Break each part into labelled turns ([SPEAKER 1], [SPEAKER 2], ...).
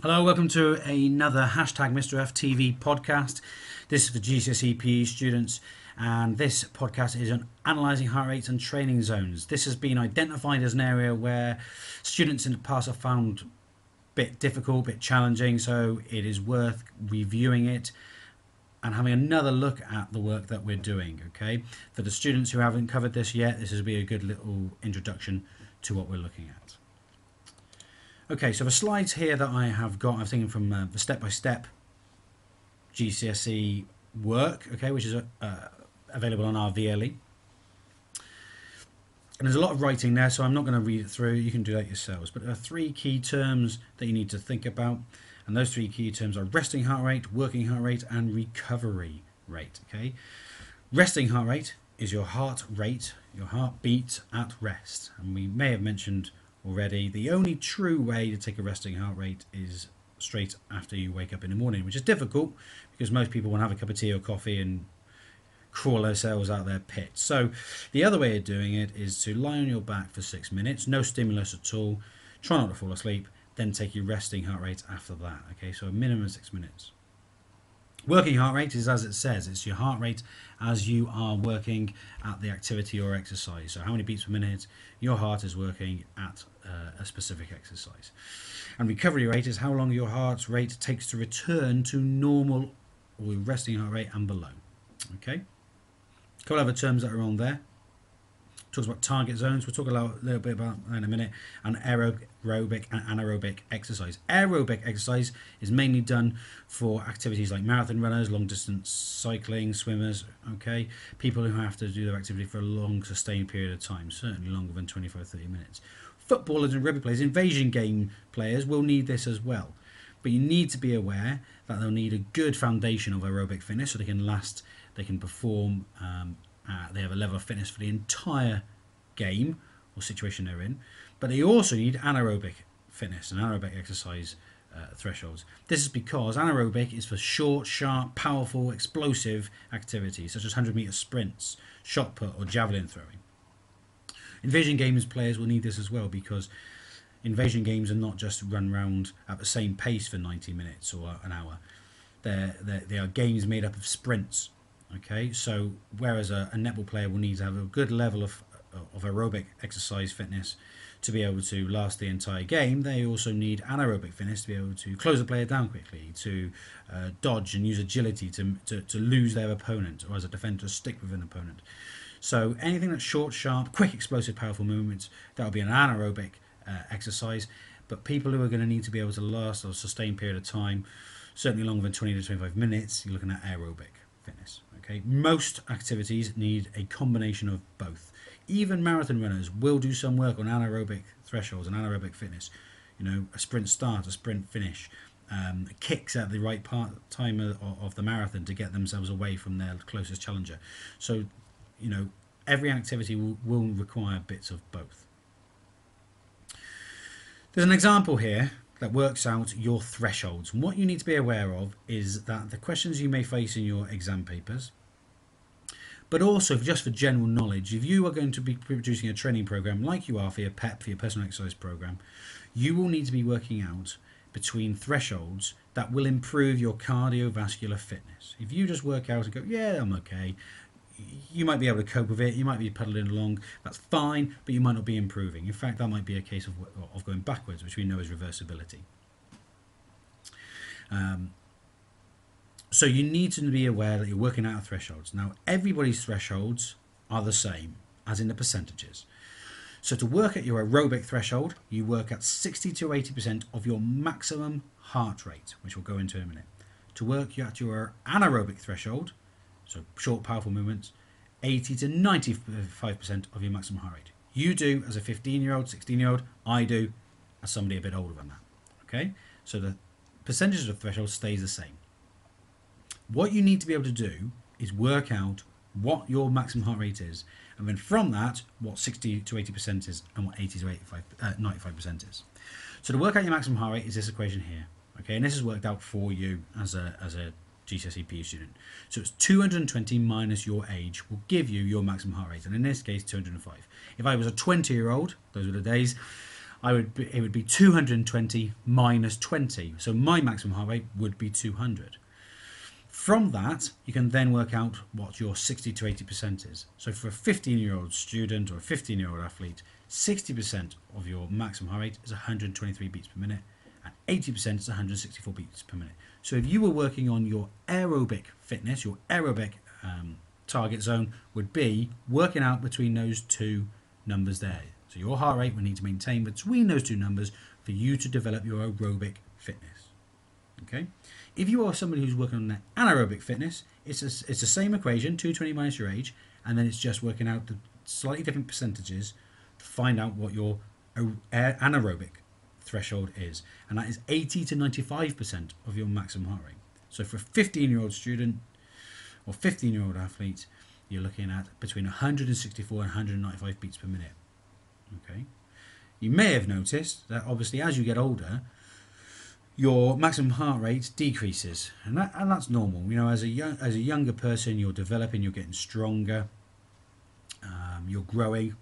[SPEAKER 1] Hello, welcome to another hashtag Mr. F TV podcast. This is for GCSE PE students, and this podcast is on analysing heart rates and training zones. This has been identified as an area where students in the past have found a bit difficult, a bit challenging, so it is worth reviewing it and having another look at the work that we're doing. Okay, for the students who haven't covered this yet, this will be a good little introduction to what we're looking at. Okay, so the slides here that I have got, I've taken from the step-by-step GCSE work, okay, which is available on our VLE. And there's a lot of writing there, so I'm not going to read it through. You can do that yourselves. But there are three key terms that you need to think about. And those three key terms are resting heart rate, working heart rate, and recovery rate, okay? Resting heart rate is your heart rate, your heartbeat at rest. And we may have mentioned already, the only true way to take a resting heart rate is straight after you wake up in the morning, which is difficult because most people want to have a cup of tea or coffee and crawl themselves out of their pit. So the other way of doing it is to lie on your back for 6 minutes, no stimulus at all, try not to fall asleep, then take your resting heart rate after that. Okay, so a minimum of 6 minutes. Working heart rate is as it says, it's your heart rate as you are working at the activity or exercise. So how many beats per minute your heart is working at a specific exercise. And recovery rate is how long your heart rate takes to return to normal or resting heart rate and below. Okay, a couple other terms that are on there. Talks about target zones. We'll talk a little bit about that in a minute. And aerobic and anaerobic exercise. Aerobic exercise is mainly done for activities like marathon runners, long distance cycling, swimmers, okay? People who have to do their activity for a long sustained period of time, certainly longer than 25-30 minutes. Footballers and rugby players, invasion game players will need this as well. But you need to be aware that they'll need a good foundation of aerobic fitness so they can last, they can perform, they have a level of fitness for the entire game or situation they're in, but they also need anaerobic fitness and anaerobic exercise thresholds. This is because anaerobic is for short, sharp, powerful, explosive activities such as 100-meter sprints, shot put, or javelin throwing. Invasion games players will need this as well because invasion games are not just run round at the same pace for 90 minutes or an hour. They are games made up of sprints. Okay, so whereas a netball player will need to have a good level of aerobic exercise fitness to be able to last the entire game, they also need anaerobic fitness to be able to close the player down quickly, to dodge and use agility to lose their opponent, or as a defender to stick with an opponent. So anything that's short, sharp, quick, explosive, powerful movements, that will be an anaerobic exercise. But people who are going to need to be able to last a sustained period of time, certainly longer than 20 to 25 minutes, you're looking at aerobic fitness. Okay, most activities need a combination of both. Even marathon runners will do some work on anaerobic thresholds and anaerobic fitness. You know, a sprint start, a sprint finish, kicks at the right time of the marathon to get themselves away from their closest challenger. So, you know, every activity will require bits of both. There's an example here that works out your thresholds. And what you need to be aware of is that the questions you may face in your exam papers, but also just for general knowledge, if you are going to be producing a training program like you are for your PEP, for your personal exercise program, you will need to be working out between thresholds that will improve your cardiovascular fitness. If you just work out and go, yeah, I'm okay, you might be able to cope with it, you might be pedaling along, that's fine, but you might not be improving. In fact, that might be a case of going backwards, which we know is reversibility. So you need to be aware that you're working out of thresholds. Now, everybody's thresholds are the same, as in the percentages. So to work at your aerobic threshold, you work at 60 to 80% of your maximum heart rate, which we'll go into in a minute. To work at your anaerobic threshold, so short, powerful movements, 80 to 95% of your maximum heart rate. You do as a 15-year-old, 16-year-old, I do as somebody a bit older than that. Okay? So the percentage of the threshold stays the same. What you need to be able to do is work out what your maximum heart rate is, and then from that, what 60 to 80% is and what 80 to 95% is. So to work out your maximum heart rate is this equation here. Okay, and this is worked out for you as a GCSE PE student. So it's 220 minus your age will give you your maximum heart rate, and in this case 205. If I was a 20-year-old, those were the days, it would be 220 minus 20. So my maximum heart rate would be 200. From that, you can then work out what your 60 to 80% is. So for a 15-year-old student or a 15-year-old athlete, 60% of your maximum heart rate is 123 beats per minute, and 80% is 164 beats per minute. So if you were working on your aerobic fitness, your aerobic target zone would be working out between those two numbers there. So your heart rate will need to maintain between those two numbers for you to develop your aerobic fitness. Okay. If you are somebody who's working on their anaerobic fitness, it's the same equation, 220 minus your age, and then it's just working out the slightly different percentages to find out what your anaerobic threshold is, and that is 80 to 95% of your maximum heart rate. So for a 15-year-old student or 15-year-old athlete, you're looking at between 164 and 195 beats per minute. Okay. You may have noticed that obviously as you get older, your maximum heart rate decreases, and that's normal. You know, as a younger person, you're developing, you're getting stronger, you're growing,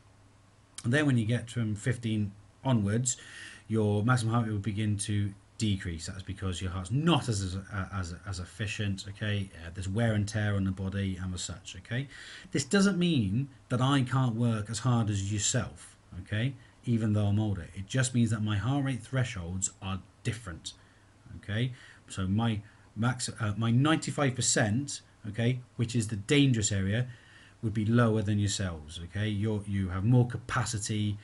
[SPEAKER 1] and then when you get from 15 onwards, your maximum heart rate will begin to decrease. That's because your heart's not as efficient. Okay, there's wear and tear on the body and as such. Okay, this doesn't mean that I can't work as hard as yourself. Okay, even though I'm older, it just means that my heart rate thresholds are different. Okay, so my 95%, okay, which is the dangerous area, would be lower than yourselves. Okay, you have more capacity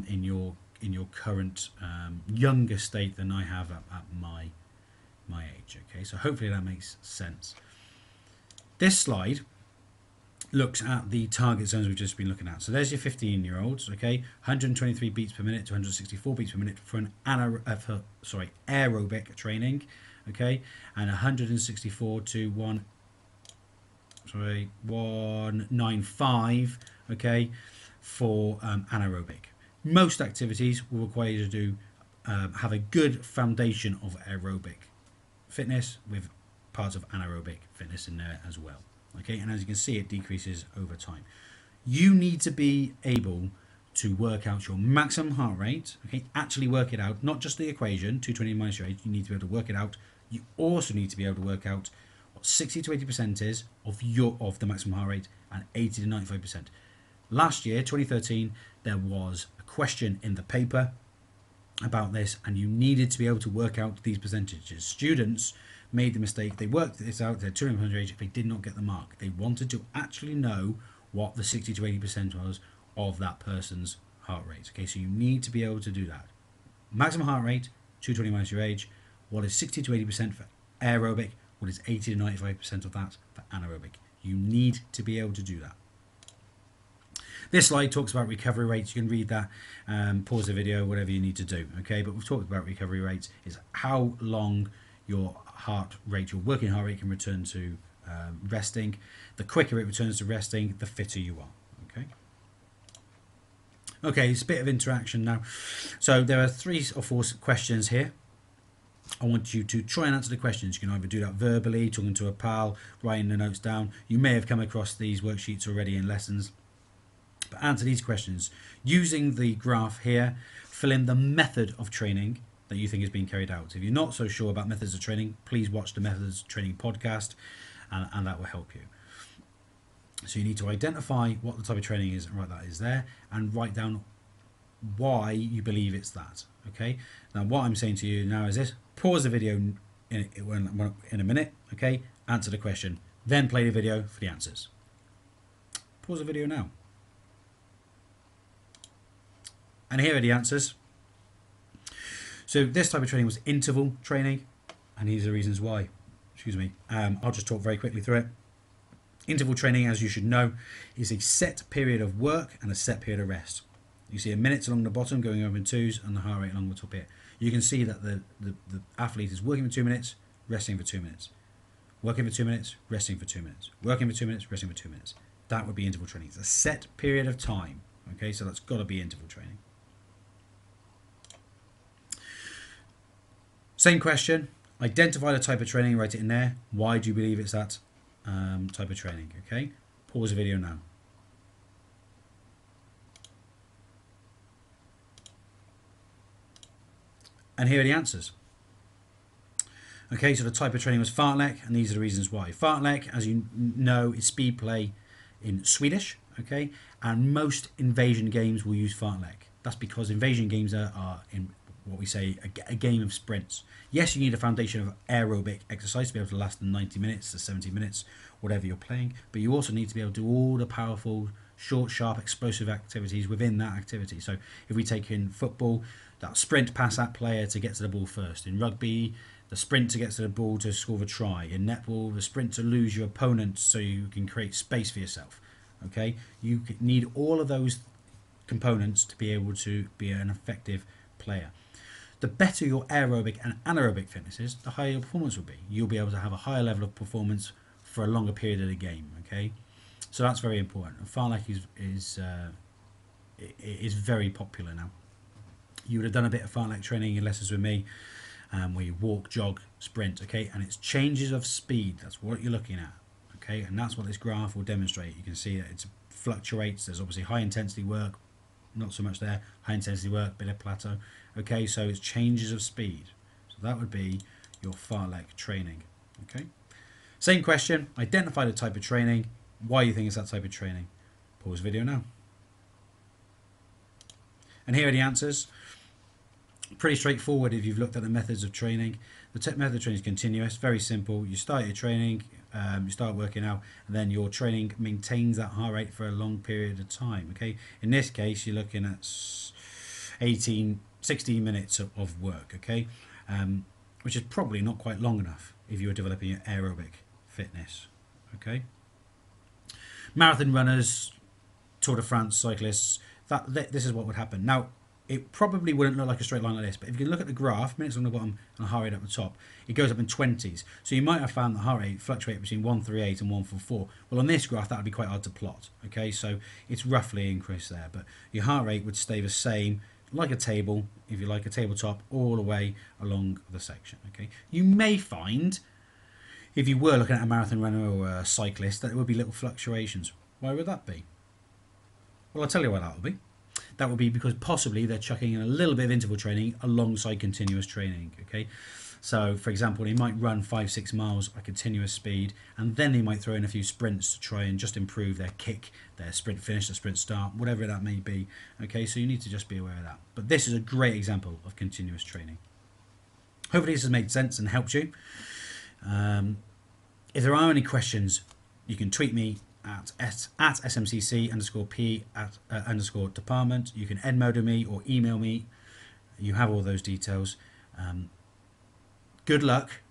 [SPEAKER 1] in your current younger state than I have at my age. Okay, so hopefully that makes sense. This slide looks at the target zones we've just been looking at. So there's your 15-year-olds, okay, 123 beats per minute to 164 beats per minute for an aerobic training, okay, and 164 to 195, okay, for anaerobic. Most activities will require you to do have a good foundation of aerobic fitness with parts of anaerobic fitness in there as well. Okay, and as you can see, it decreases over time. You need to be able to work out your maximum heart rate. Okay, actually work it out, not just the equation 220 minus your age. You need to be able to work it out. You also need to be able to work out what 60 to 80% is of the maximum heart rate, and 80 to 95%. Last year, 2013, there was a question in the paper about this, and you needed to be able to work out these percentages. Students made the mistake, they worked this out, they're 200 age, they did not get the mark. They wanted to actually know what the 60 to 80% was of that person's heart rate. Okay, so you need to be able to do that. Maximum heart rate, 220 minus your age. What is 60 to 80% for aerobic? What is 80 to 95% of that for anaerobic? You need to be able to do that. This slide talks about recovery rates. You can read that, pause the video, whatever you need to do. Okay, but we've talked about recovery rates. Is how long your heart rate, your working heart rate, can return to resting. The quicker it returns to resting, the fitter you are. Okay. Okay, it's a bit of interaction now. So there are 3 or 4 questions here. I want you to try and answer the questions. You can either do that verbally, talking to a pal, writing the notes down. You may have come across these worksheets already in lessons. But answer these questions. Using the graph here, fill in the method of training that you think is being carried out. If you're not so sure about methods of training, please watch the Methods of Training podcast, and that will help you. So you need to identify what the type of training is and write that is there, and write down why you believe it's that. Okay. Now what I'm saying to you now is this: pause the video in a minute. Okay. Answer the question, then play the video for the answers. Pause the video now. And here are the answers. So this type of training was interval training, and these are the reasons why. Excuse me. I'll just talk very quickly through it. Interval training, as you should know, is a set period of work and a set period of rest. You see a minutes along the bottom going over in 2s, and the heart rate along the top here. You can see that the athlete is working for 2 minutes, resting for 2 minutes. Working for 2 minutes, resting for 2 minutes. Working for 2 minutes, resting for 2 minutes. That would be interval training. It's a set period of time. Okay, so that's got to be interval training. Same question. Identify the type of training, write it in there. Why do you believe it's that type of training? Okay, pause the video now. And here are the answers. Okay, so the type of training was fartlek, and these are the reasons why. Fartlek, as you know, is speed play in Swedish, okay, and most invasion games will use fartlek. That's because invasion games are in what we say a game of sprints. Yes, you need a foundation of aerobic exercise to be able to last 90 minutes to 70 minutes, whatever you're playing, but you also need to be able to do all the powerful, short, sharp, explosive activities within that activity. So if we take in football, that sprint past that player to get to the ball first. In rugby, the sprint to get to the ball to score the try. In netball, the sprint to lose your opponent so you can create space for yourself. Okay, you need all of those components to be able to be an effective player. The better your aerobic and anaerobic fitness is, the higher your performance will be. You'll be able to have a higher level of performance for a longer period of the game. Okay, so that's very important. And fartlek is very popular now. You would have done a bit of fartlek training in lessons with me, where you walk, jog, sprint. Okay, and it's changes of speed. That's what you're looking at. Okay, and that's what this graph will demonstrate. You can see that it fluctuates. There's obviously high intensity work, not so much there. High intensity work, bit of plateau. Okay, so it's changes of speed. So that would be your fartlek training. Okay, same question. Identify the type of training. Why you think it's that type of training. Pause video now. And here are the answers. Pretty straightforward if you've looked at the methods of training. The method of training is continuous, very simple. You start your training, you start working out, and then your training maintains that heart rate for a long period of time. Okay, in this case, you're looking at 16 minutes of work. Okay, which is probably not quite long enough if you were developing your aerobic fitness. Okay, marathon runners, Tour de France cyclists. This is what would happen. Now, it probably wouldn't look like a straight line like this, but if you can look at the graph, minutes on the bottom and heart rate at the top, it goes up in 20s. So you might have found the heart rate fluctuate between 138 and 144. Well, on this graph, that would be quite hard to plot. Okay, so it's roughly increased there, but your heart rate would stay the same, like a table, if you like a tabletop, all the way along the section. Okay, you may find, if you were looking at a marathon runner or a cyclist, that there would be little fluctuations. Why would that be? Well, I'll tell you why that would be. That would be because possibly they're chucking in a little bit of interval training alongside continuous training. Okay, so for example, they might run 5-6 miles at continuous speed, and then they might throw in a few sprints to try and just improve their kick, their sprint finish, their sprint start, whatever that may be. Okay, so you need to just be aware of that. But this is a great example of continuous training. Hopefully this has made sense and helped you. If there are any questions, you can tweet me at smcc_p _ department. You can Edmodo me or email me. You have all those details. Good luck.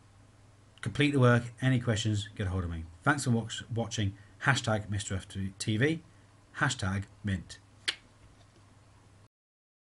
[SPEAKER 1] Complete the work. Any questions, get a hold of me. Thanks for watching. #MrFTV. #Mint.